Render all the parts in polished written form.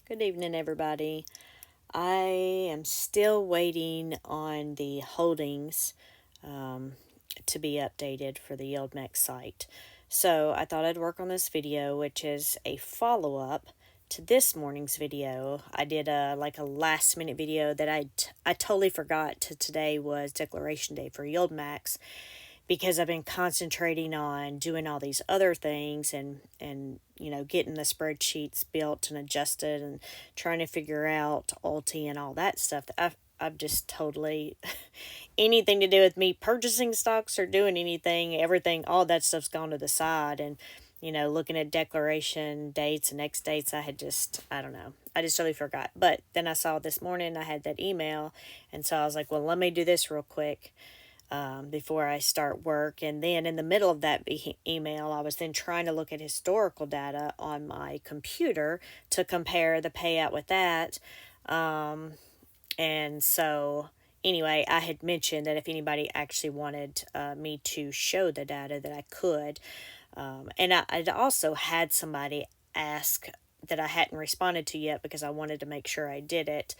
Good evening, everybody. I am still waiting on the holdings um, to be updated for the Yieldmax site. So I thought I'd work on this video, which is a follow up to this morning's video. I did a last minute video that I totally forgot today was declaration day for Yieldmax, because I've been concentrating on doing all these other things and getting the spreadsheets built and adjusted and trying to figure out Ulti and all that stuff. I've just totally anything to do with me purchasing stocks or doing anything, everything, all that stuff's gone to the side. And looking at declaration dates and next dates, I don't know, I just totally forgot. But then I saw this morning I had that email, and so I was like, well, let me do this real quick before I start work. And then in the middle of that email, I was then trying to look at historical data on my computer to compare the payout with that. And so, anyway, I had mentioned that if anybody actually wanted me to show the data, that I could. And I'd also had somebody ask that I hadn't responded to yet because I wanted to make sure I did it.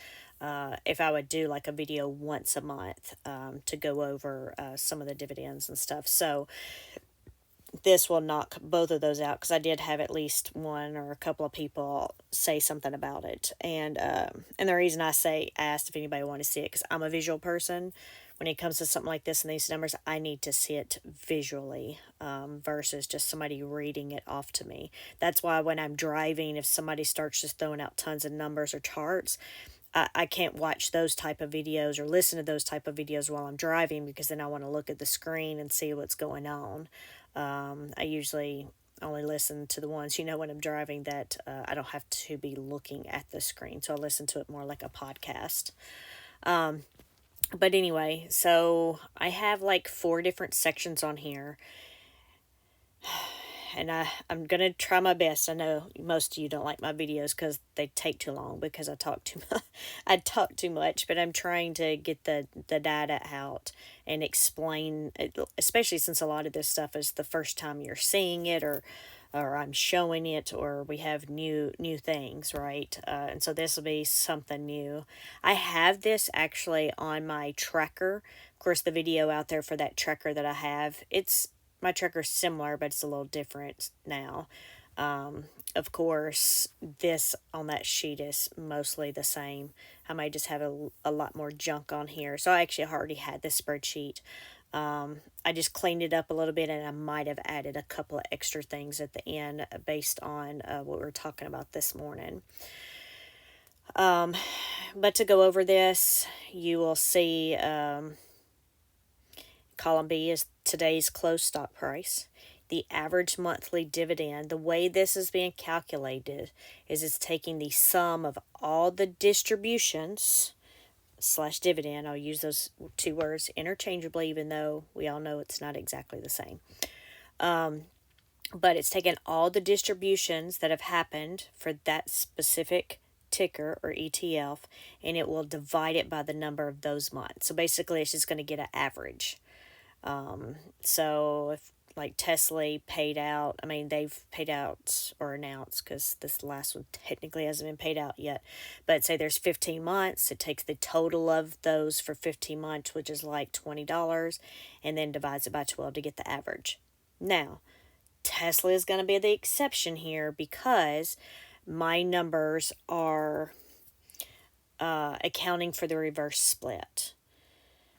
If I would do like a video once a month to go over some of the dividends and stuff. So this will knock both of those out, because I did have at least one or a couple of people say something about it. And the reason I asked if anybody wanted to see it, because I'm a visual person. When it comes to something like this and these numbers, I need to see it visually versus just somebody reading it off to me. That's why when I'm driving, if somebody starts just throwing out tons of numbers or charts, I can't watch those type of videos or listen to those type of videos while I'm driving, because then I want to look at the screen and see what's going on. I usually only listen to the ones, when I'm driving, that I don't have to be looking at the screen. So I listen to it more like a podcast. But anyway, so I have like 4 different sections on here. And I'm going to try my best. I know most of you don't like my videos because they take too long, because I talk too much. I talk too much, but I'm trying to get the data out and explain it, especially since a lot of this stuff is the first time you're seeing it, or I'm showing it, or we have new things, right? And so this will be something new. I have this actually on my tracker. Of course, the video out there for that tracker that I have, my tracker's similar, but it's a little different now. Of course, this on that sheet is mostly the same. I might just have a lot more junk on here. So I actually already had this spreadsheet. I just cleaned it up a little bit, and I might have added a couple of extra things at the end based on what we were talking about this morning. But to go over this, you will see column B is today's close stock price. The average monthly dividend, the way this is being calculated is it's taking the sum of all the distributions / dividend. I'll use those 2 words interchangeably, even though we all know it's not exactly the same. But it's taken all the distributions that have happened for that specific ticker or ETF, and it will divide it by the number of those months. So basically, it's just going to get an average. So if like Tesla paid out, I mean, they've paid out or announced, because this last one technically hasn't been paid out yet, but say there's 15 months, it takes the total of those for 15 months, which is like $20, and then divides it by 12 to get the average. Now, Tesla is going to be the exception here, because my numbers are accounting for the reverse split.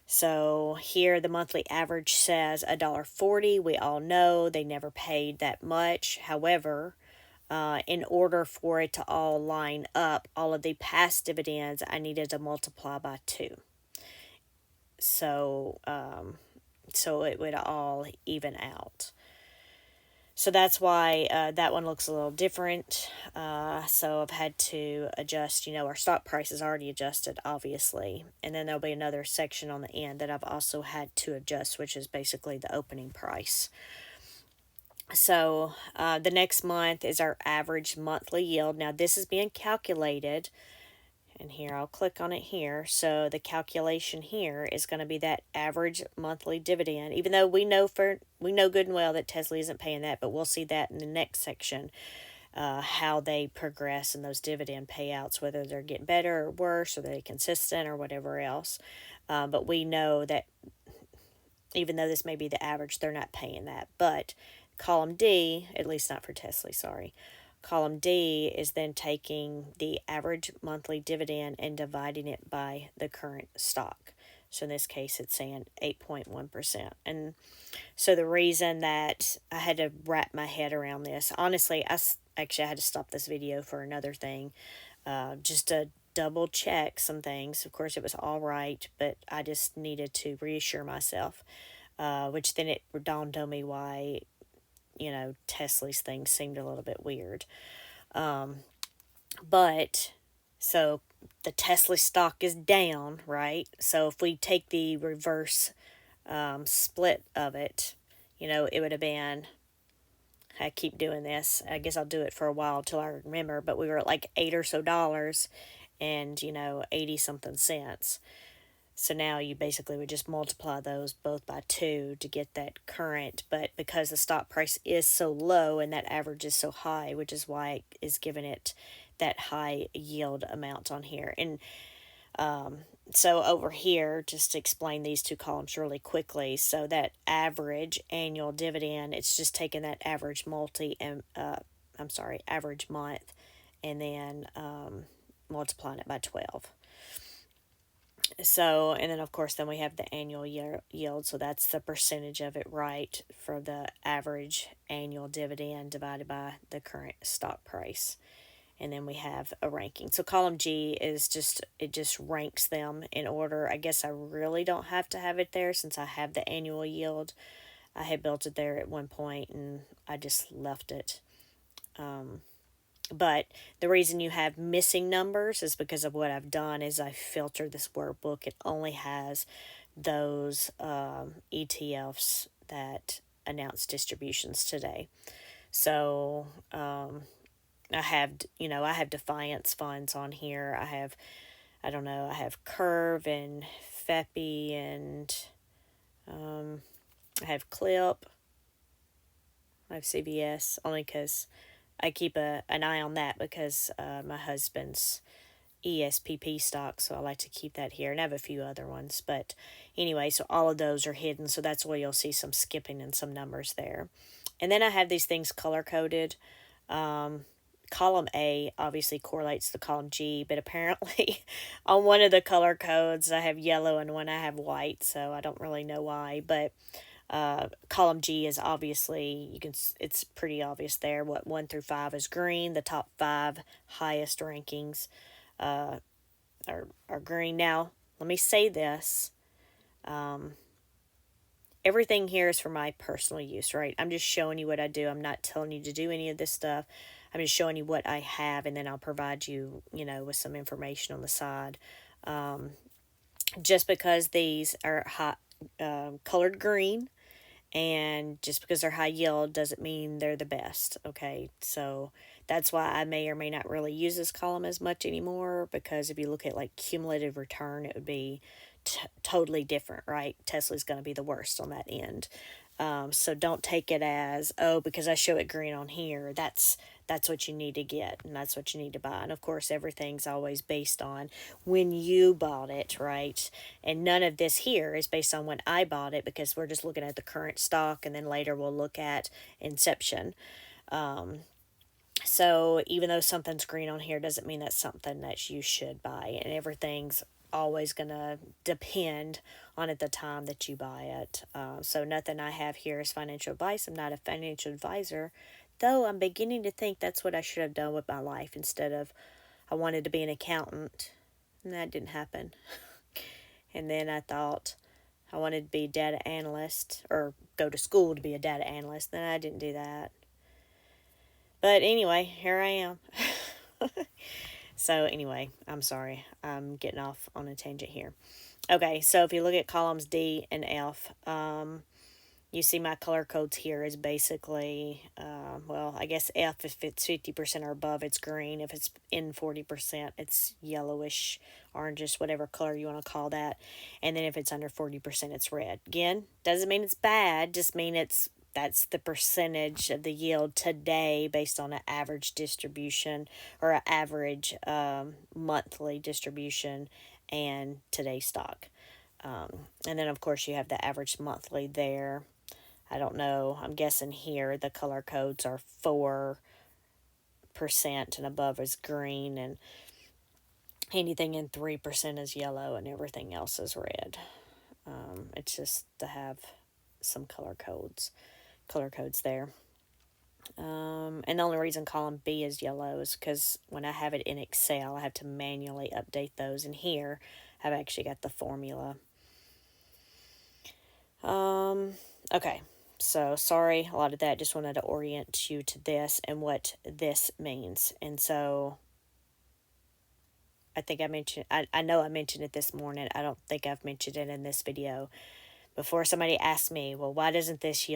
So here the monthly average says $1.40. We all know they never paid that much. However, in order for it to all line up, all of the past dividends, I needed to multiply by 2. So it would all even out. So that's why that one looks a little different. So I've had to adjust, our stock price is already adjusted, obviously. And then there'll be another section on the end that I've also had to adjust, which is basically the opening price. So the next month is our average monthly yield. Now this is being calculated, and here I'll click on it here. So the calculation here is going to be that average monthly dividend, even though we know good and well that Tesla isn't paying that, but we'll see that in the next section. how they progress in those dividend payouts, whether they're getting better or worse, or they're consistent or whatever else. But we know that even though this may be the average, they're not paying that. But column D, at least not for Tesla, sorry. Column D is then taking the average monthly dividend and dividing it by the current stock. So in this case, it's saying 8.1%. And so the reason that I had to wrap my head around this, honestly, actually I had to stop this video for another thing, just to double check some things. Of course, it was all right, but I just needed to reassure myself, which then it dawned on me why, Tesla's things seemed a little bit weird. But so the Tesla stock is down, right? So if we take the reverse split of it, it would have been, I keep doing this. I guess I'll do it for a while till I remember, but we were at like $8 or so and, 80 something cents. So now you basically would just multiply those both by 2 to get that current. But because the stock price is so low and that average is so high, which is why it is giving it that high yield amount on here. And so over here, just to explain these two columns really quickly, so that average annual dividend, it's just taking that average average month, and then multiplying it by 12. So, and then of course, then we have the annual yield. So that's the percentage of it, right, for the average annual dividend divided by the current stock price. And then we have a ranking. So column G is it just ranks them in order. I guess I really don't have to have it there since I have the annual yield. I had built it there at one point and I just left it. But the reason you have missing numbers is because of what I've done is I filtered this workbook. It only has those ETFs that announced distributions today. So I have Defiance funds on here. I have Curve and FEPI and I have Clip. I have CVS only because I keep an eye on that because my husband's ESPP stock, so I like to keep that here. And I have a few other ones. But anyway, so all of those are hidden, so that's where you'll see some skipping and some numbers there. And then I have these things color-coded. Column A obviously correlates to column G, but apparently on one of the color codes I have yellow and one I have white, so I don't really know why. But column G is obviously, it's pretty obvious there. What 1 through 5 is green. The top 5 highest rankings are green. Now, let me say this. Everything here is for my personal use, right? I'm just showing you what I do. I'm not telling you to do any of this stuff. I'm just showing you what I have, and then I'll provide you, with some information on the side. Just because these are hot, colored green, and just because they're high yield doesn't mean they're the best, okay? So that's why I may or may not really use this column as much anymore, because if you look at like cumulative return, it would be totally different, right? Tesla's going to be the worst on that end. So don't take it as, because I show it green on here, that's what you need to get, and that's what you need to buy. And of course, everything's always based on when you bought it, right? And none of this here is based on when I bought it, because we're just looking at the current stock, and then later we'll look at inception. So even though something's green on here doesn't mean that's something that you should buy, and everything's always going to depend on at the time that you buy it. So nothing I have here is financial advice. I'm not a financial advisor, though I'm beginning to think that's what I should have done with my life instead of I wanted to be an accountant, and that didn't happen. And then I thought I wanted to be a data analyst or go to school to be a data analyst. Then I didn't do that. But anyway, here I am. So anyway, I'm sorry. I'm getting off on a tangent here. Okay, so if you look at columns D and F, you see my color codes here is basically, I guess F, if it's 50% or above, it's green. If it's in 40%, it's yellowish, orangish, whatever color you want to call that. And then if it's under 40%, it's red. Again, doesn't mean it's bad, just mean it's That's the percentage of the yield today based on an average distribution, or an average monthly distribution and today's stock. And then, of course, you have the average monthly there. I don't know. I'm guessing here the color codes are 4% and above is green, and anything in 3% is yellow, and everything else is red. It's just to have some color codes there. And the only reason column B is yellow is because when I have it in Excel, I have to manually update those. And here, I've actually got the formula. Okay, so sorry, a lot of that. Just wanted to orient you to this and what this means. And so I think I know I mentioned it this morning. I don't think I've mentioned it in this video. Before somebody asked me, well, why doesn't this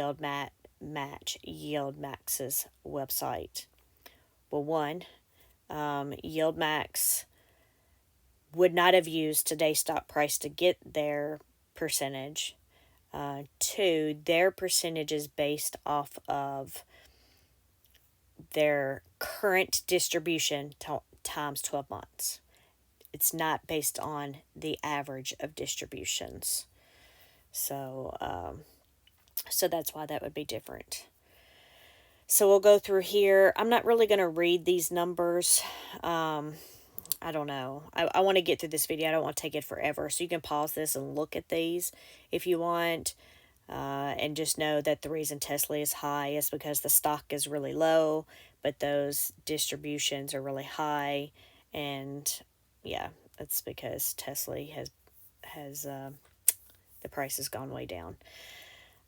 match Yieldmax's website? Well, one, Yieldmax would not have used today's stock price to get their percentage. Two, their percentage is based off of their current distribution times 12 months. It's not based on the average of distributions. So that's why that would be different. So we'll go through here. I'm not really going to read these numbers. I don't know. I want to get through this video. I don't want to take it forever. So you can pause this and look at these if you want. And just know that the reason Tesla is high is because the stock is really low, but those distributions are really high. And yeah, that's because Tesla has the price has gone way down.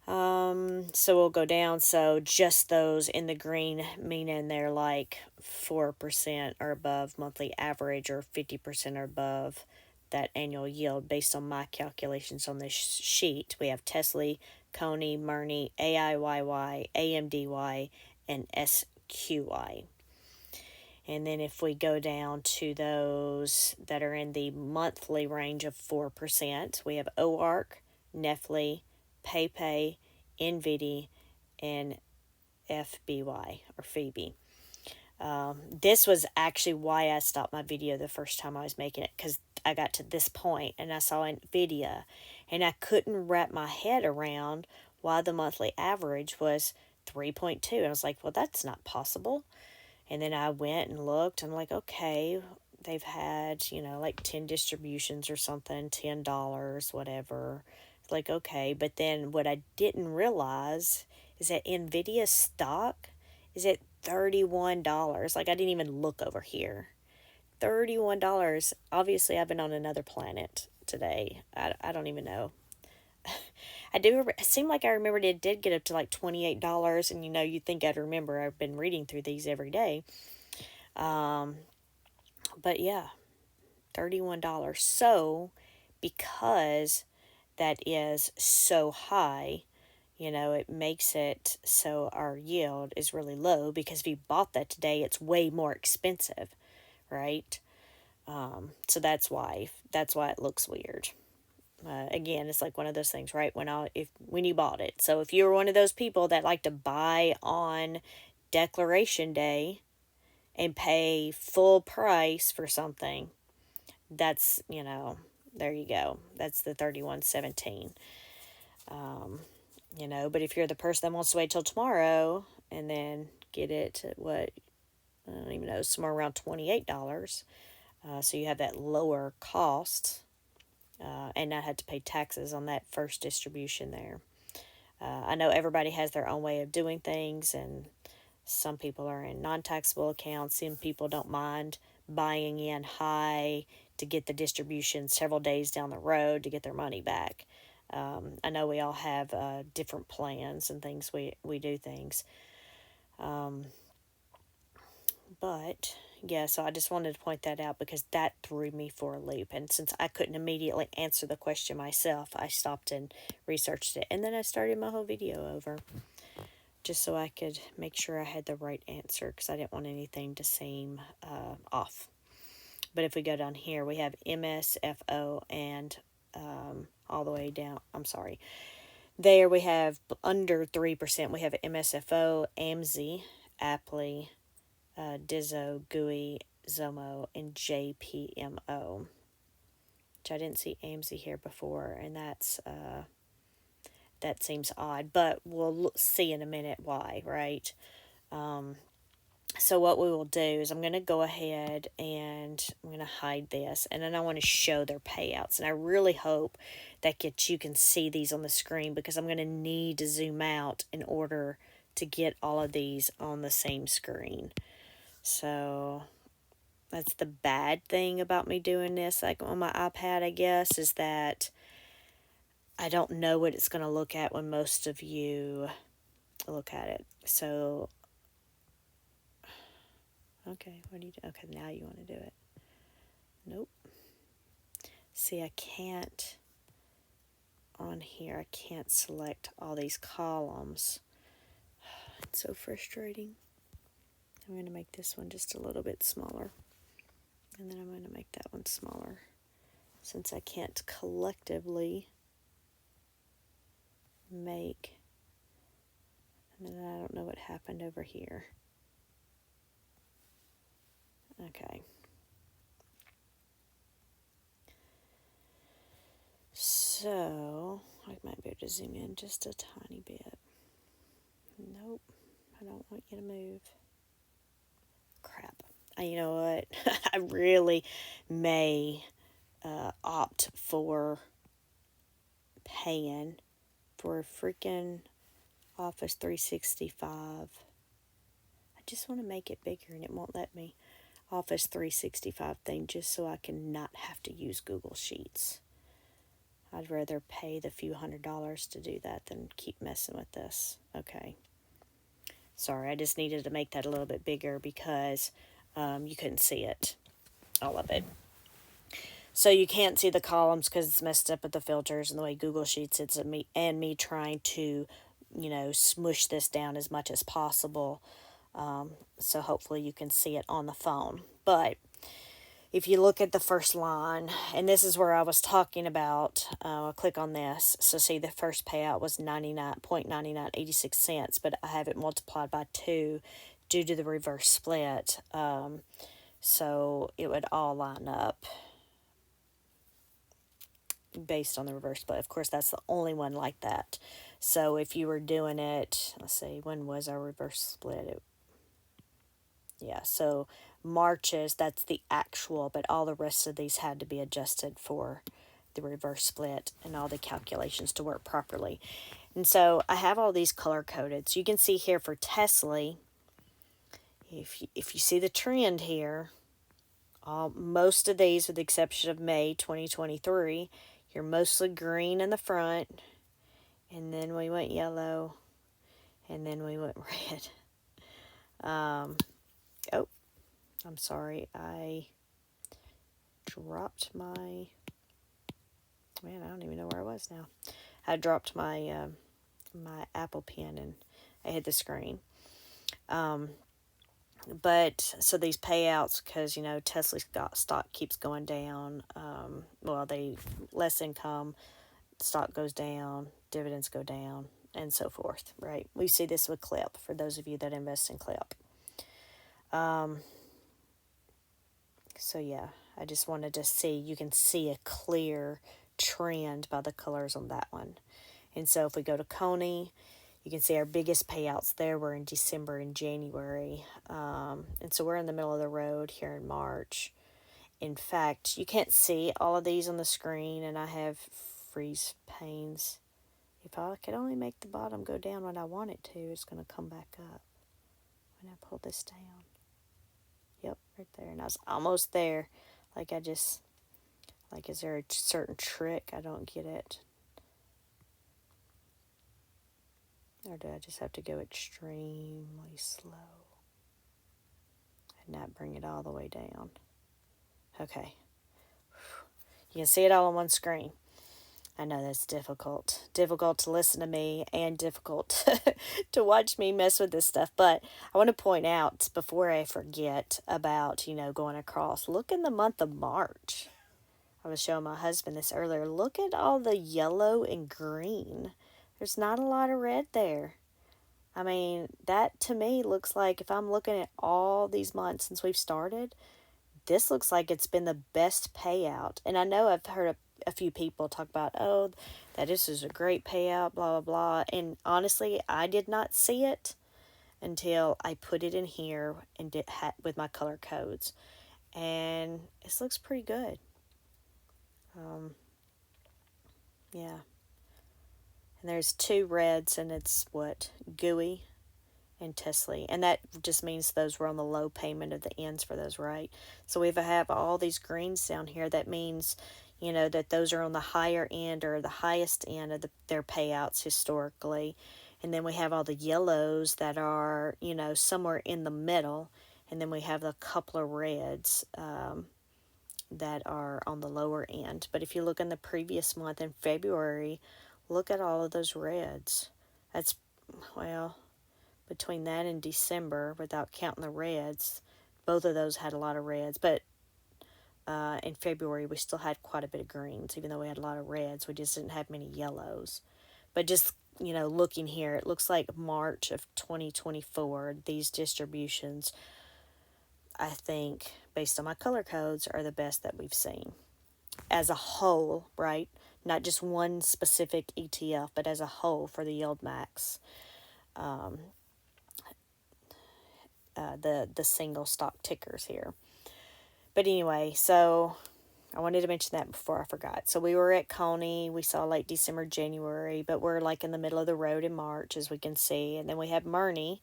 So we'll go down. So just those in the green, meaning they're like 4% or above monthly average, or 50% or above that annual yield based on my calculations on this sheet. We have Tesla, Coney, Murney, AIYY, AMDY, and SQY. And then if we go down to those that are in the monthly range of 4%, we have OARC, Nefli, PayPay, NVIDIA, and FBY, or Phoebe. This was actually why I stopped my video the first time I was making it, because I got to this point and I saw NVIDIA, and I couldn't wrap my head around why the monthly average was 3.2. And I was like, well, that's not possible. And then I went and looked, and I'm like, okay, they've had, like 10 distributions or something, $10, whatever. It's like, okay. But then what I didn't realize is that NVIDIA stock is at $31. Like, I didn't even look over here. $31. Obviously, I've been on another planet today. I don't even know. It seemed like I remembered it did get up to like $28, and you'd think I'd remember. I've been reading through these every day. But yeah, $31. So, because that is so high, it makes it so our yield is really low, because if you bought that today, it's way more expensive, right? So that's why it looks weird. Again, it's like one of those things, right? When you bought it. So if you were one of those people that like to buy on Declaration Day and pay full price for something, that's, there you go. That's the 31.17. But if you're the person that wants to wait till tomorrow and then get it at what, I don't even know, somewhere around $28, so you have that lower cost, and not have to pay taxes on that first distribution there. I know everybody has their own way of doing things, and some people are in non-taxable accounts. Some people don't mind buying in high to get the distribution several days down the road to get their money back. I know we all have different plans and things we do things. But yeah, so I just wanted to point that out because that threw me for a loop. And since I couldn't immediately answer the question myself, I stopped and researched it. And then I started my whole video over just so I could make sure I had the right answer, because I didn't want anything to seem off. But if we go down here, we have MSFO and all the way down, I'm sorry, There we have under 3%. We have MSFO, AMSI, Aptly, Dizzo, GUI, Zomo, and JPMO. Which I didn't see AMSI here before, and that seems odd, but we'll see in a minute why, right? So what we will do is I'm going to go ahead and I'm going to hide this, and then I want to show their payouts. And I really hope that you can see these on the screen, because I'm going to need to zoom out in order to get all of these on the same screen. So that's the bad thing about me doing this like on my iPad, I guess, is that I don't know what it's going to look at when most of you look at it. So okay, what do you do? Okay, now you want to do it. Nope. See, I can't, on here, I can't select all these columns. It's so frustrating. I'm going to make this one just a little bit smaller. And then I'm going to make that one smaller, since I can't collectively make. And then I don't know what happened over here. Okay. So, I might be able to zoom in just a tiny bit. Nope, I don't want you to move. Crap. You know what? I really may opt for paying for a freaking Office 365. I just want to make it bigger, and it won't let me. Office 365 thing, just so I can not have to use Google Sheets. I'd rather pay the few $100s to do that than keep messing with this. Okay. Sorry, I just needed to make that a little bit bigger because you couldn't see it, all of it. So you can't see the columns because it's messed up with the filters and the way Google Sheets is, and me trying to, smush this down as much as possible. So hopefully you can see it on the phone. But if you look at the first line, and this is where I was talking about, I'll click on this. So see, the first payout was 99.9986 cents, but I have it multiplied by 2 due to the reverse split. So it would all line up based on the reverse split. Of course, that's the only one like that. So if you were doing it, let's see, when was our reverse split? So March's, that's the actual, but all the rest of these had to be adjusted for the reverse split and all the calculations to work properly. And so I have all these color coded. So you can see here for Tesla, if you see the trend here, most of these, with the exception of May 2023, you're mostly green in the front, and then we went yellow, and then we went red. Oh, I'm sorry, I dropped my, man, I don't even know where I was now. I dropped my my Apple Pen and I hit the screen. But so these payouts, because Tesla's stock keeps going down. They less income, stock goes down, dividends go down, and so forth. Right? We see this with Clip for those of you that invest in Clip. So yeah, I just wanted to see, you can see a clear trend by the colors on that one. And so if we go to Coney, you can see our biggest payouts there were in December and January. And so we're in the middle of the road here in March. In fact, you can't see all of these on the screen, and I have freeze panes. If I could only make the bottom go down when I want it to, it's going to come back up when I pull this down. Yep, right there. And I was almost there. Is there a certain trick? I don't get it. Or do I just have to go extremely slow and not bring it all the way down? Okay. You can see it all on one screen. I know that's difficult. Difficult to listen to me and difficult to watch me mess with this stuff. But I want to point out before I forget about, going across. Look in the month of March. I was showing my husband this earlier. Look at all the yellow and green. There's not a lot of red there. I mean, that to me looks like, if I'm looking at all these months since we've started, this looks like it's been the best payout. And I know I've heard a few people talk about, oh, that this is a great payout, blah, blah, blah. And honestly, I did not see it until I put it in here and with my color codes. And this looks pretty good. Um, yeah. And there's two reds, and it's what? Gooey and Tesley. And that just means those were on the low payment of the ends for those, right? So if I have all these greens down here, that means, that those are on the higher end or the highest end of their payouts historically. And then we have all the yellows that are, somewhere in the middle. And then we have a couple of reds that are on the lower end. But if you look in the previous month in February, look at all of those reds. That's, well, between that and December, without counting the reds, both of those had a lot of reds. But in February, we still had quite a bit of greens, even though we had a lot of reds. We just didn't have many yellows. But just, looking here, it looks like March of 2024, these distributions, I think, based on my color codes, are the best that we've seen as a whole, right? Not just one specific ETF, but as a whole for the Yieldmax, the single stock tickers here. But anyway, so I wanted to mention that before I forgot. So we were at Coney. We saw late December, January, but we're like in the middle of the road in March, as we can see. And then we had Murney.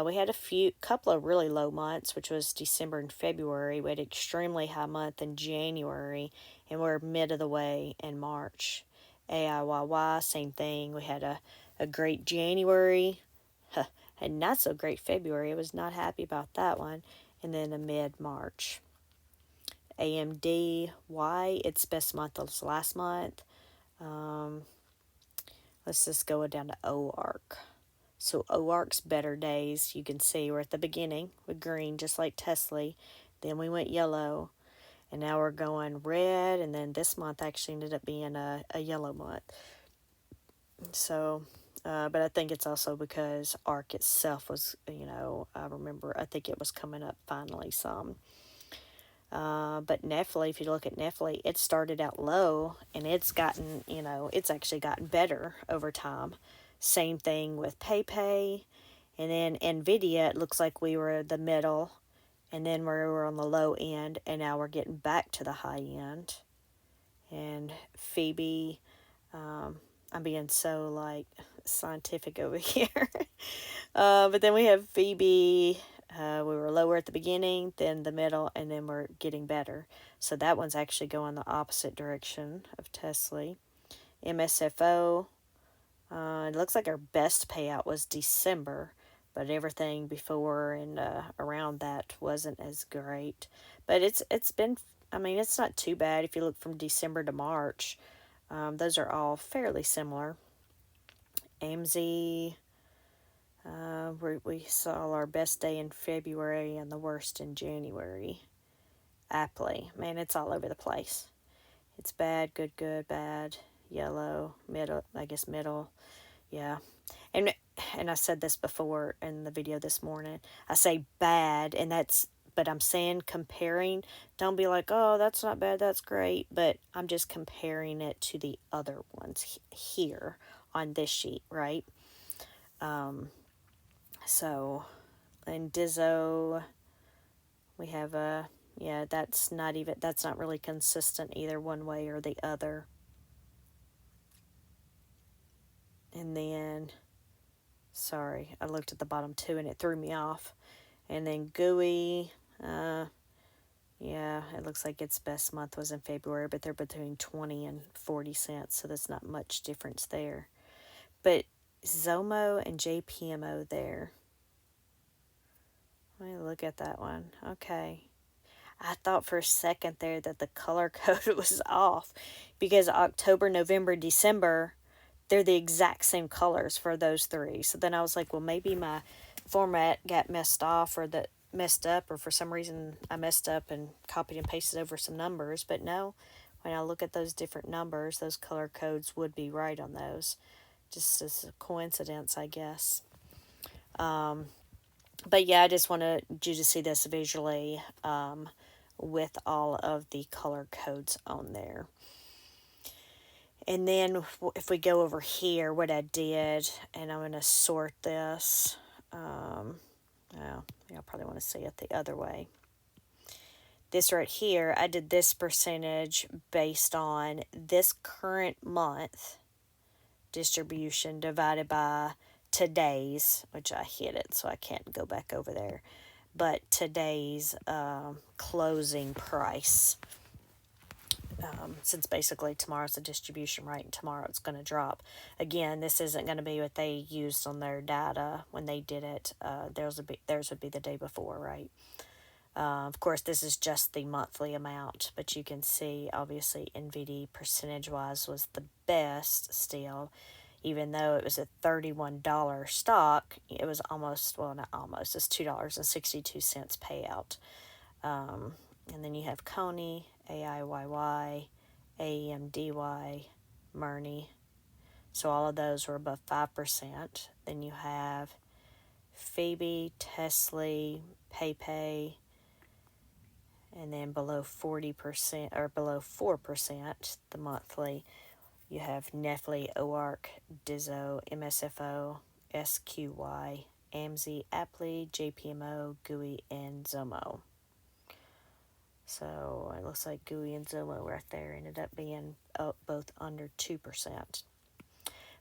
We had couple of really low months, which was December and February. We had an extremely high month in January, and we're mid of the way in March. AIYY, same thing. We had a great January, and not so great February. I was not happy about that one. And then a mid-March. AMD, why its best month was last month. Let's just go down to OARC. So OARC's better days, you can see we're at the beginning with green, just like Tesla. Then we went yellow, and now we're going red, and then this month actually ended up being a yellow month. So, but I think it's also because ARC itself was, I think it was coming up finally some. But Netflix, if you look at Netflix, it started out low, and it's gotten, it's actually gotten better over time. Same thing with PayPay. And then NVIDIA, it looks like we were the middle, and then we were on the low end, and now we're getting back to the high end. And Phoebe, I'm being so, scientific over here. But then we have Phoebe. We were lower at the beginning, then the middle, and then we're getting better. So that one's actually going the opposite direction of Tesla. MSFO, it looks like our best payout was December, but everything before and around that wasn't as great. But it's been, it's not too bad if you look from December to March. Those are all fairly similar. AMZ, we saw our best day in February and the worst in January. Aptly, man, it's all over the place. It's bad, good, bad, yellow, middle, I guess middle, yeah. And I said this before in the video this morning. I say bad, but I'm saying comparing. Don't be like, oh, that's not bad, that's great. But I'm just comparing it to the other ones here on this sheet, right? So, in Dizzo, we have that's not really consistent either one way or the other. And then, sorry, I looked at the bottom too and it threw me off. And then Gooey, it looks like its best month was in February, but they're between 20 and 40 cents, so there's not much difference there. But Zomo and JPMO there. Let me look at that one. Okay. I thought for a second there that the color code was off because October, November, December, they're the exact same colors for those three. So then I was like, well, maybe my format got messed up, or for some reason I messed up and copied and pasted over some numbers. But no, when I look at those different numbers, those color codes would be right on those. just as a coincidence, I guess. But yeah, I just wanted you to see this visually with all of the color codes on there. And then if we go over here, what I did, and I'm going to sort this. Oh, y'all probably want to see it the other way. This right here, I did this percentage based on this current month distribution divided by today's, which I hit it, so I can't go back over there. But today's closing price. Since basically tomorrow's the distribution rate and tomorrow it's going to drop. Again, this isn't going to be what they used on their data when they did it. Theirs would be the day before, right? Of course, this is just the monthly amount, but you can see obviously NVD percentage-wise was the best still. Even though it was a $31 stock, it was almost, well, not almost, it's $2.62 payout. And then you have Coney, AIYY, AEMDY, Murney. So all of those were above 5%. Then you have Phoebe, Tesla, PayPay, and then below 40% or below 4%, the monthly, you have Nestle, OARC, Dizzo, MSFO, SQY, AMZ, Apple, JPMO, GUI, and Zomo. So it looks like GUI and Zomo right there ended up being both under 2%.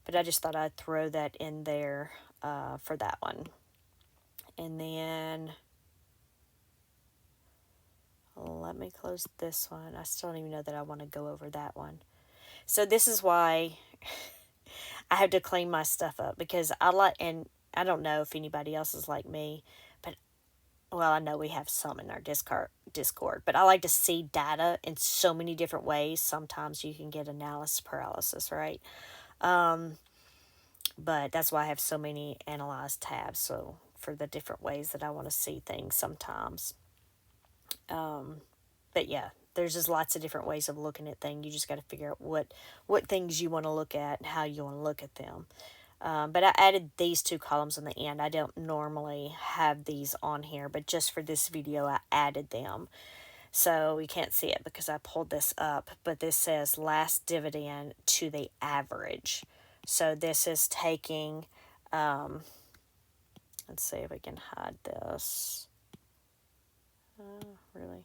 But I just thought I'd throw that in there for that one. And then let me close this one. I still don't even know that I want to go over that one. So this is why I have to clean my stuff up, because and I don't know if anybody else is like me, but well, I know we have some in our Discord, but I like to see data in so many different ways. Sometimes you can get analysis paralysis, right? But that's why I have so many analyze tabs, so for the different ways that I want to see things sometimes. But yeah, there's just lots of different ways of looking at things. You just got to figure out what things you want to look at and how you want to look at them. But I added these two columns in the end. I don't normally have these on here, but just for this video, I added them. So you can't see it because I pulled this up, but this says last dividend to the average. So this is taking, let's see if we can hide this. Really?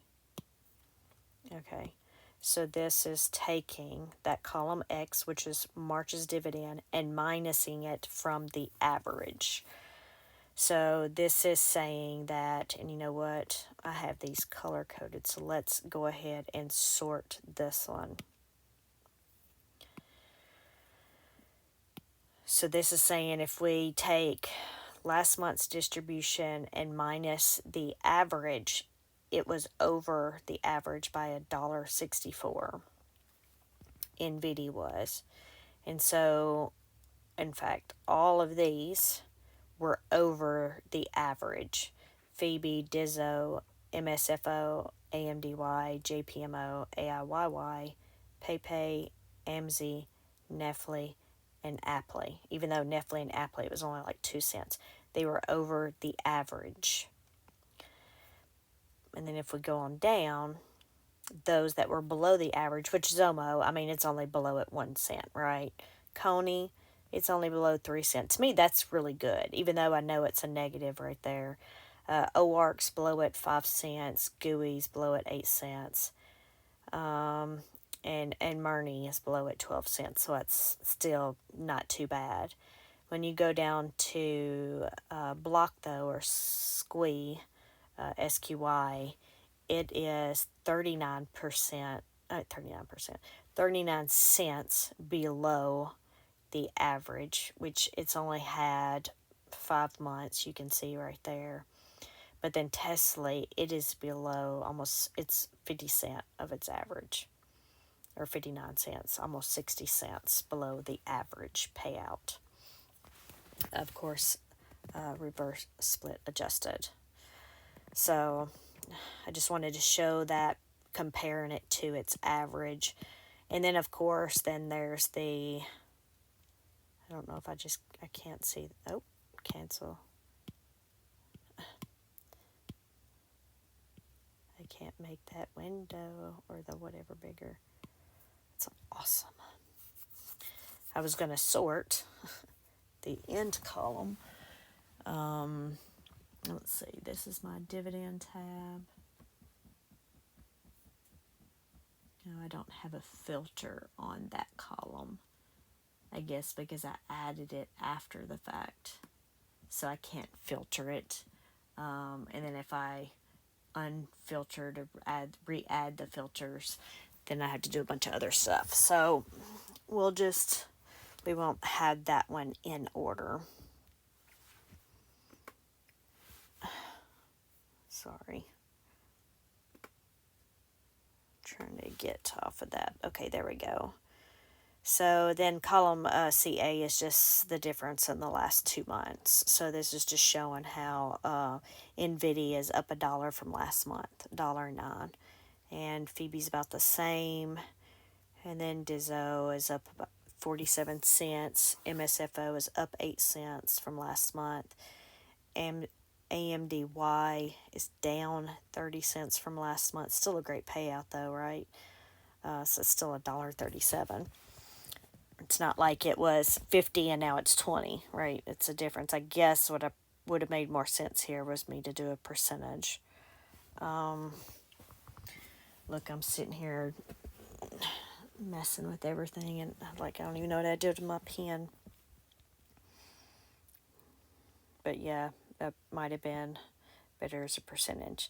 Okay. So this is taking that column X, which is March's dividend, and minusing it from the average. So this is saying that, and you know what? I have these color coded, so let's go ahead and sort this one. So this is saying if we take last month's distribution and minus the average, it was over the average by $1.64. NVD was. And so, in fact, all of these were over the average. Phoebe, Dizzo, MSFO, AMDY, JPMO, AIYY, PayPay, AMZ, Nestle, and Apple. Even though Nestle and Apple was only like 2 cents, they were over the average. And then if we go on down, those that were below the average, which Zomo, I mean, it's only below at 1 cent, right? Coney, it's only below 3 cents. To me, that's really good, even though I know it's a negative right there. OARC's below at 5 cents. GUI's below at 8 cents. And Murney is below at 12 cents, so that's still not too bad. When you go down to Block, though, or SQY, SQY, it is 39%, 39 cents below the average, which it's only had 5 months, you can see right there. But then Tesla, it is below almost, it's 50 cents of its average, or 59 cents, almost 60 cents below the average payout. Of course, reverse split adjusted. So I just wanted to show that, comparing it to its average. And then, of course, then there's the I don't know if I can't see. Oh, cancel. I can't make that window or the whatever bigger. It's awesome. I was going to sort the end column. Let's see. This is my dividend tab. No, I don't have a filter on that column. I guess because I added it after the fact. So I can't filter it. And then if I unfilter to re-add the filters, then I have to do a bunch of other stuff. So we won't have that one in order. Sorry. Trying to get off of that. Okay, there we go. So then column CA is just the difference in the last 2 months. So this is just showing how NVIDIA is up $1 from last month, $1.09. And Phoebe's about the same. And then Dizzo is up about 47 cents. MSFO is up 8 cents from last month. And AMDY is down 30 cents from last month. Still a great payout though, right? So it's still $1.37. It's not like it was 50 and now it's 20, right? It's a difference. I guess what would have made more sense here was me to do a percentage. Look, I'm sitting here messing with everything, and I don't even know what I did with my pen. But yeah, that might have been better as a percentage.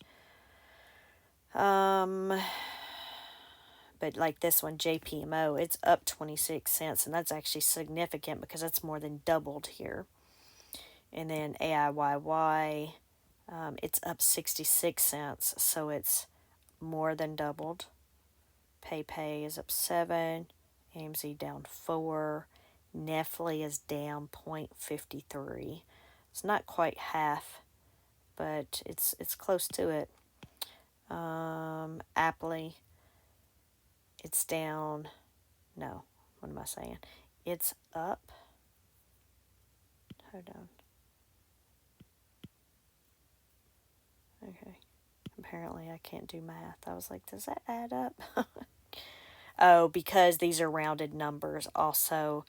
But like this one, JPMO, it's up 26 cents, and that's actually significant because that's more than doubled here. And then AIYY, it's up 66 cents, so it's more than doubled. PayPay is up 7, AMZ down 4, Nestle is down 0.53. It's not quite half, but it's close to it. Apple, it's down. No, what am I saying? It's up. Hold on. Okay. Apparently I can't do math. I was like, does that add up? Oh, because these are rounded numbers also,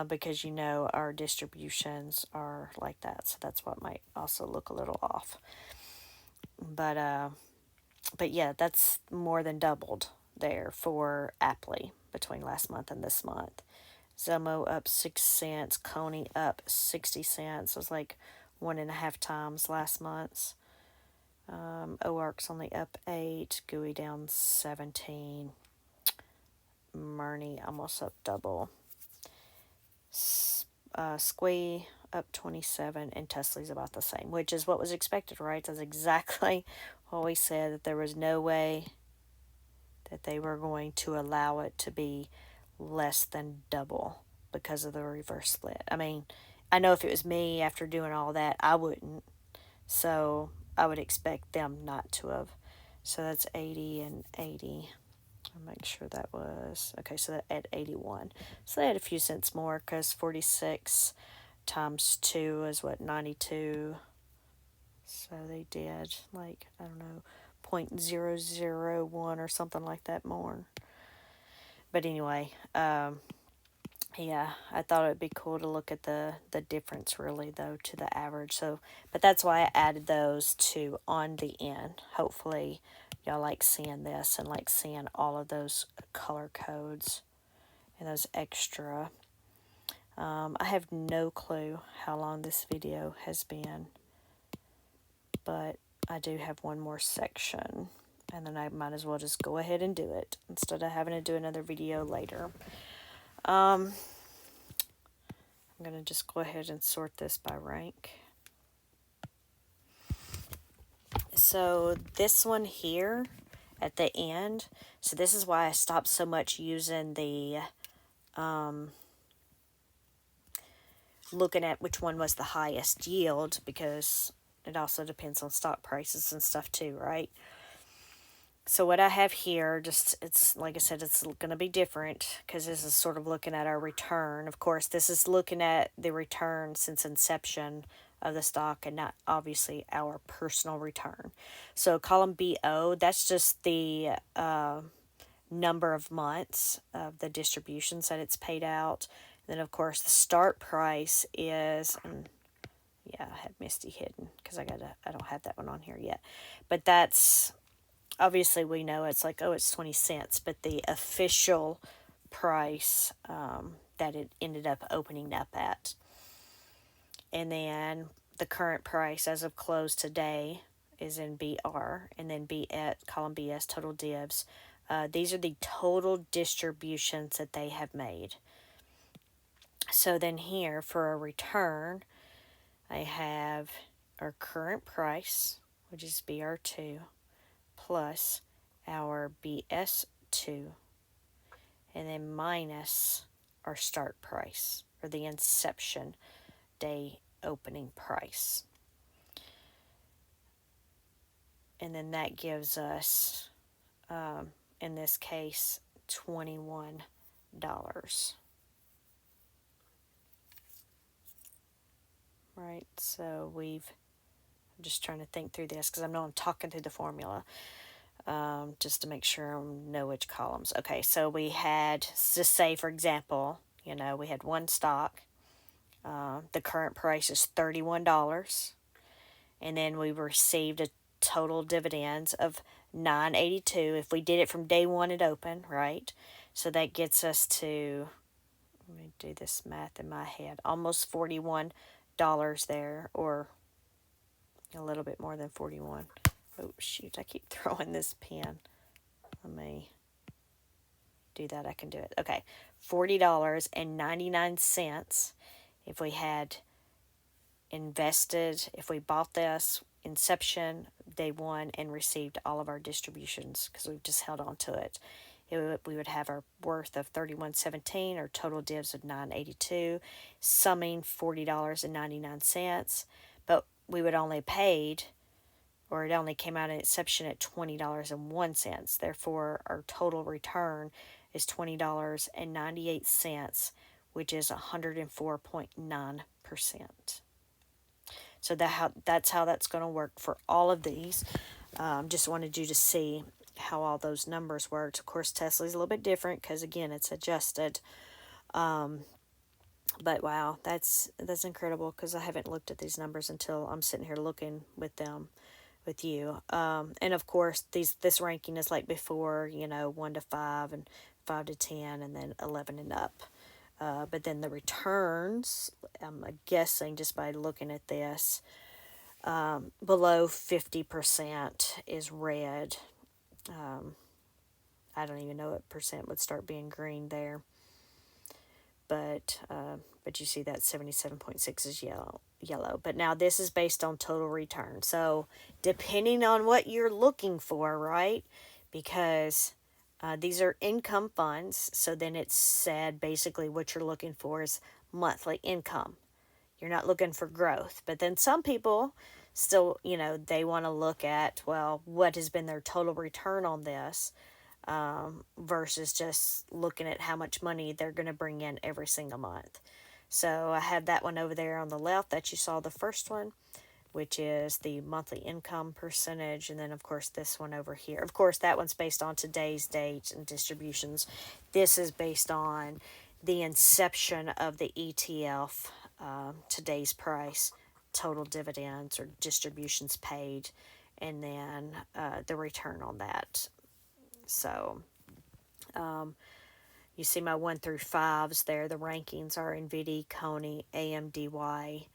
because our distributions are like that. So that's what might also look a little off. But yeah, that's more than doubled there for Apple between last month and this month. Zomo up 6 cents, Coney up 60 cents. It was like 1.5 times last month's. OARC's only up 8, GUI down 17, Murney almost up double. Squee up 27, and Tesla's about the same, which is what was expected, right? That's exactly what we said, that there was no way that they were going to allow it to be less than double because of the reverse split. I mean, I know if it was me after doing all that, I wouldn't. So I would expect them not to have. So that's 80 and 80. I'll make sure that was, okay, so that at 81. So they had a few cents more because 46 times 2 is what, 92. So they did I don't know, 0.001 or something like that more. But anyway, yeah, I thought it would be cool to look at the difference really though to the average. So, but that's why I added those two on the end. Hopefully y'all like seeing this and like seeing all of those color codes and those extra. I have no clue how long this video has been, but I do have one more section, and then I might as well just go ahead and do it instead of having to do another video later. I'm going to just go ahead and sort this by rank. So this one here at the end, so this is why I stopped so much using the looking at which one was the highest yield, because it also depends on stock prices and stuff too, right? So what I have here, just it's like I said, it's going to be different because this is sort of looking at our return. Of course, this is looking at the return since inception of the stock and not obviously our personal return. So column BO, that's just the number of months of the distributions that it's paid out. And then of course the start price is, and yeah, I had Misty hidden because I don't have that one on here yet, but that's obviously we know it's like, oh, it's 20 cents, but the official price that it ended up opening up at. And then the current price as of close today is in BR, and then B at column BS total divs. These are the total distributions that they have made. So then here for a return, I have our current price, which is BR2, plus our BS2, and then minus our start price, or the inception day opening price. And then that gives us, in this case, $21. Right, so I'm just trying to think through this because I know I'm talking through the formula. Just to make sure I know which columns. Okay, so we had, just say for example, we had one stock. The current price is $31, and then we received a total dividends of $9.82 if we did it from day one at open, right? So that gets us to, let me do this math in my head, almost $41 there, or a little bit more than 41. Oh shoot, I keep throwing this pen. Let me do that. I can do it. Okay, $40.99 if we had invested, if we bought this inception day one and received all of our distributions because we've just held on to it. We would have our worth of $31.17 or total divs of $9.82, summing $40.99, but we would only paid, or it only came out in inception at $20.01. Therefore, our total return is $20.98, which is 104.9%. So that's how that's going to work for all of these. Just wanted you to see how all those numbers worked. Of course, Tesla's a little bit different because again, it's adjusted. But wow, that's incredible because I haven't looked at these numbers until I'm sitting here looking with them with you. And of course, this ranking is like before, 1 to 5 and 5 to 10 and then 11 and up. But then the returns, I'm guessing just by looking at this, below 50% is red. I don't even know what percent would start being green there. But you see that 77.6 is yellow. But now this is based on total return. So depending on what you're looking for, right? Because these are income funds. So then it's said basically what you're looking for is monthly income. You're not looking for growth. But then some people still, they want to look at, well, what has been their total return on this, versus just looking at how much money they're going to bring in every single month. So I have that one over there on the left that you saw the first one, which is the monthly income percentage. And then, of course, this one over here. Of course, that one's based on today's date and distributions. This is based on the inception of the ETF, today's price, total dividends or distributions paid, and then the return on that. So you see my 1 through 5s there. The rankings are NVIDIA, Coney, AMDY,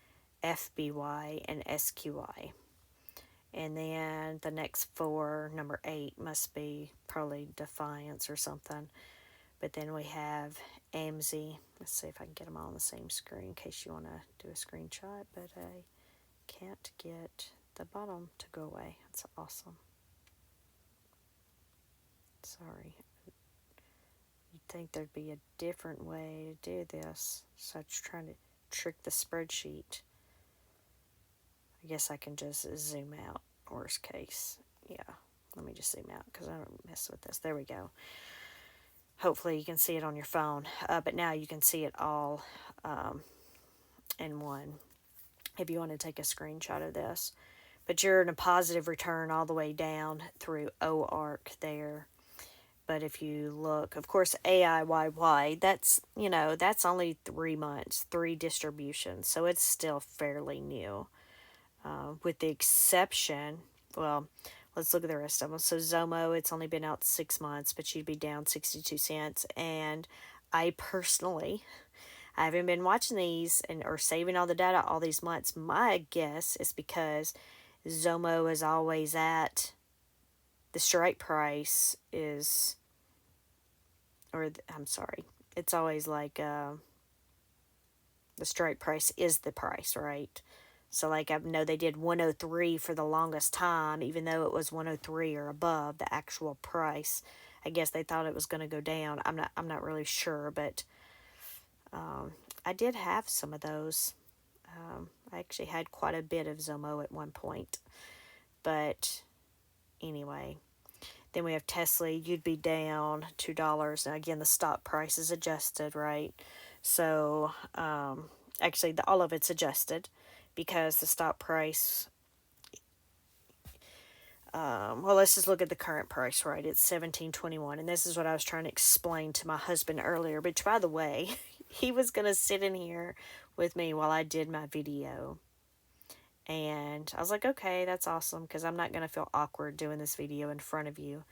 FBY, and SQY. And then the next 4, number 8, must be probably Defiance or something. But then we have AMZ. Let's see if I can get them all on the same screen in case you want to do a screenshot. But I can't get the bottom to go away. That's awesome. Sorry. You'd think there'd be a different way to do this. So I'm trying to trick the spreadsheet. I guess I can just zoom out, worst case. Yeah, Let me just zoom out because I don't mess with this. There we go. Hopefully you can see it on your phone. But now you can see it all in one if you want to take a screenshot of this. But you're in a positive return all the way down through OARC there. But if you look, of course, AIYY, that's only 3 months, 3 distributions. So it's still fairly new. With the exception, well, let's look at the rest of them. So Zomo, it's only been out 6 months, but you'd be down 62 cents. And I personally, I haven't been watching these or saving all the data all these months. My guess is because Zomo is always at the strike price is, I'm sorry, it's always like the strike price is the price, right? So, like, I know they did 103 for the longest time, even though it was 103 or above the actual price. I guess they thought it was going to go down. I'm not really sure, but I did have some of those. I actually had quite a bit of Zomo at one point. But anyway, then we have Tesla. You'd be down $2. Now, again, the stock price is adjusted, right? So, actually, all of it's adjusted because the stock price, well, let's just look at the current price, right? It's 17.21, and this is what I was trying to explain to my husband earlier, which, by the way, he was going to sit in here with me while I did my video. And I was like, okay, that's awesome, because I'm not going to feel awkward doing this video in front of you.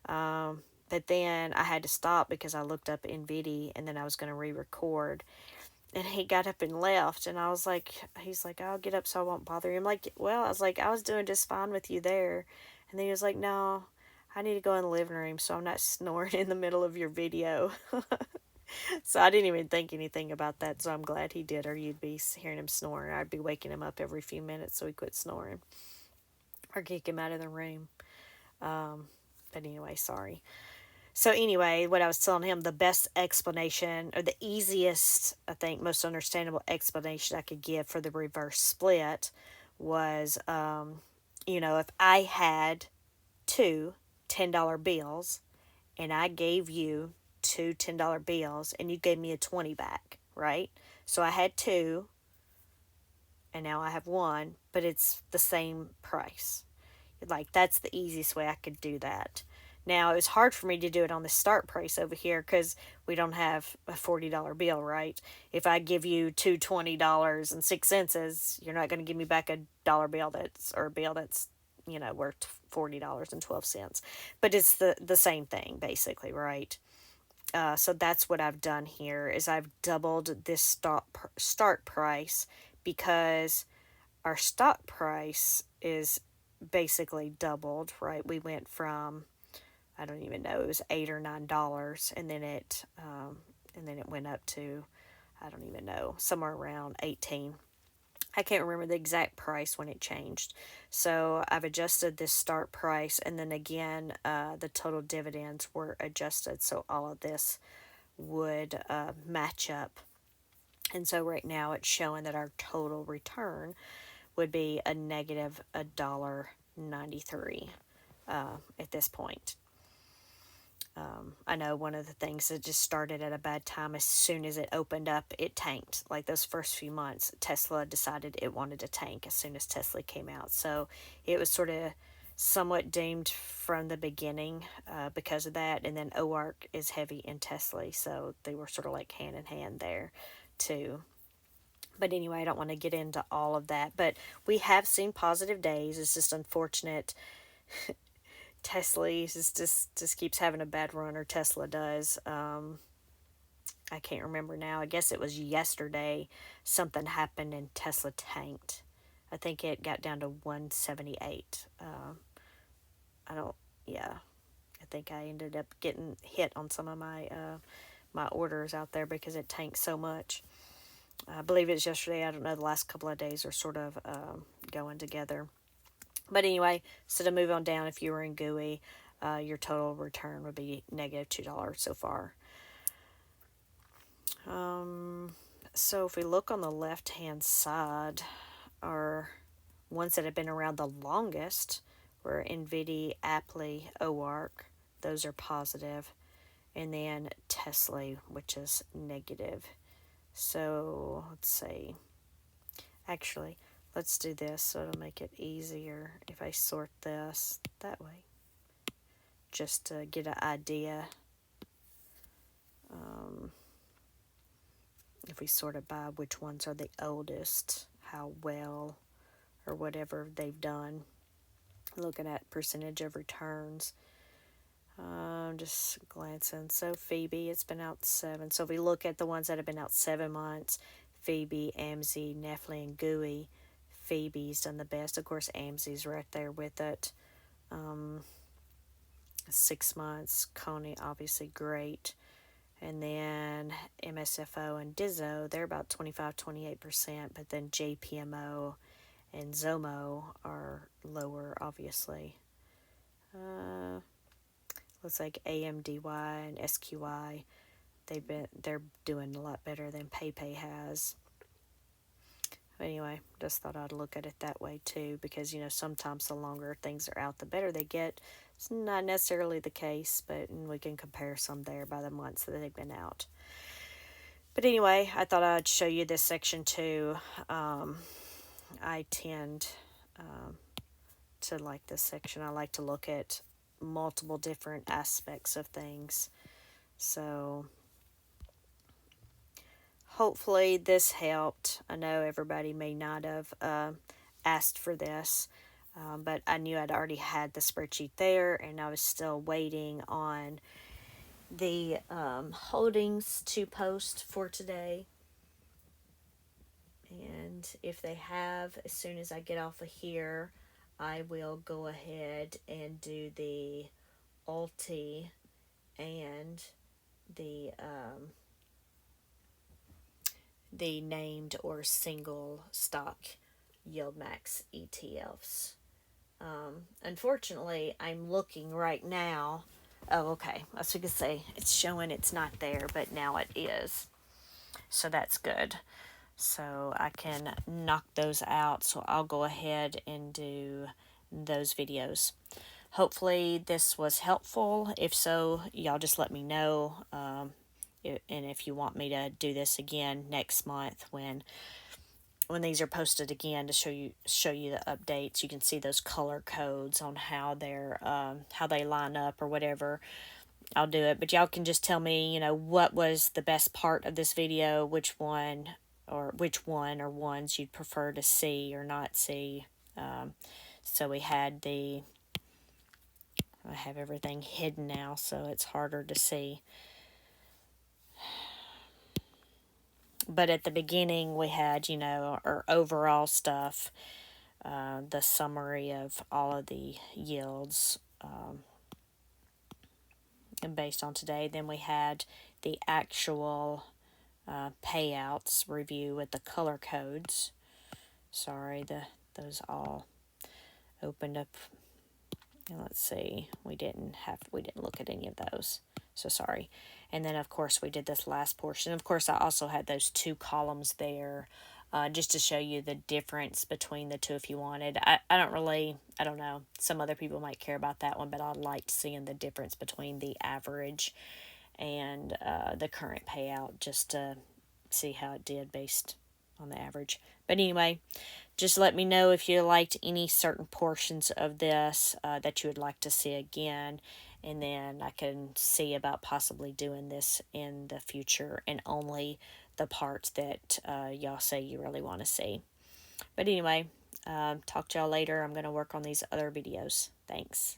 But then I had to stop because I looked up NVIDIA, and then I was going to re-record. And he got up and left, and I was like, he's like, I'll get up so I won't bother you. I'm like, well, I was like, I was doing just fine with you there. And then he was like, no, I need to go in the living room so I'm not snoring in the middle of your video. So I didn't even think anything about that, so I'm glad he did, or you'd be hearing him snoring. I'd be waking him up every few minutes so he quit snoring. Or kick him out of the room. But anyway, sorry. So anyway, what I was telling him, the best explanation, or the easiest, I think, most understandable explanation I could give for the reverse split was, if I had two $10 bills and I gave you two $10 bills and you gave me a 20 back, right? So I had two and now I have one, but it's the same price. Like, that's the easiest way I could do that. Now, it was hard for me to do it on the start price over here because we don't have a $40 bill, right? If I give you two $20.06, you're not going to give me back a dollar bill or a bill that's, worth $40.12. But it's the same thing, basically, right? So that's what I've done here is I've doubled this start price because our stock price is basically doubled, right? We went from, I don't even know, it was $8 or $9, and then it went up to, I don't even know, somewhere around 18. I can't remember the exact price when it changed. So I've adjusted this start price, and then again, the total dividends were adjusted, so all of this would match up. And so right now it's showing that our total return would be a negative $1.93 at this point. I know one of the things that just started at a bad time, as soon as it opened up, it tanked. Like those first few months, Tesla decided it wanted to tank as soon as Tesla came out. So it was sort of somewhat doomed from the beginning because of that. And then OARC is heavy in Tesla, so they were sort of like hand in hand there too. But anyway, I don't want to get into all of that. But we have seen positive days. It's just unfortunate. Tesla just keeps having a bad run, or Tesla does. I can't remember now. I guess it was yesterday something happened and Tesla tanked. I think it got down to 178. I think I ended up getting hit on some of my orders out there because it tanked so much. I believe it was yesterday. I don't know. The last couple of days are sort of going together. But anyway, so to move on down, if you were in GUI, your total return would be negative $2 so far. So if we look on the left-hand side, our ones that have been around the longest were NVIDIA, Apple, OARC. Those are positive. And then Tesla, which is negative. So let's see. Actually, let's do this so it'll make it easier if I sort this that way. Just to get an idea. If we sort it by which ones are the oldest, how well or whatever they've done. Looking at percentage of returns. Just glancing. So Phoebe, it's been out 7. So if we look at the ones that have been out 7 months, Phoebe, AMZ, Nestle, and Gooey, Phoebe's done the best. Of course, AMZ's right there with it. 6 months, Coney, obviously great. And then MSFO and Dizzo, they're about 25-28%, but then JPMO and Zomo are lower, obviously. Looks like AMDY and SQY, they're doing a lot better than PayPay has. But anyway, just thought I'd look at it that way too, because sometimes the longer things are out, the better they get. It's not necessarily the case, but we can compare some there by the months that they've been out. But anyway, I thought I'd show you this section too. I tend to like this section. I like to look at multiple different aspects of things. So hopefully this helped. I know everybody may not have asked for this, but I knew I'd already had the spreadsheet there, and I was still waiting on the holdings to post for today. And if they have, as soon as I get off of here, I will go ahead and do the Ulti and the named or single stock Yieldmax ETFs. Unfortunately, I'm looking right now. Oh, okay. I was going to say it's showing it's not there, but now it is. So that's good. So I can knock those out. So I'll go ahead and do those videos. Hopefully this was helpful. If so, y'all just let me know. And if you want me to do this again next month when these are posted again to show you the updates, you can see those color codes on how they're how they line up or whatever. I'll do it, but y'all can just tell me, what was the best part of this video, which one or ones you'd prefer to see or not see. So we had I have everything hidden now, so it's harder to see. But at the beginning, we had, our overall stuff, the summary of all of the yields, and based on today. Then we had the actual payouts review with the color codes. Sorry, those all opened up. Let's see, we didn't look at any of those, so sorry. And then of course we did this last portion. Of course I also had those 2 columns there, just to show you the difference between the two if you wanted. I don't know, some other people might care about that one, but I liked seeing the difference between the average and the current payout, just to see how it did based on the average. But anyway, just let me know if you liked any certain portions of this that you would like to see again, and then I can see about possibly doing this in the future and only the parts that y'all say you really want to see. But anyway, talk to y'all later. I'm going to work on these other videos. Thanks.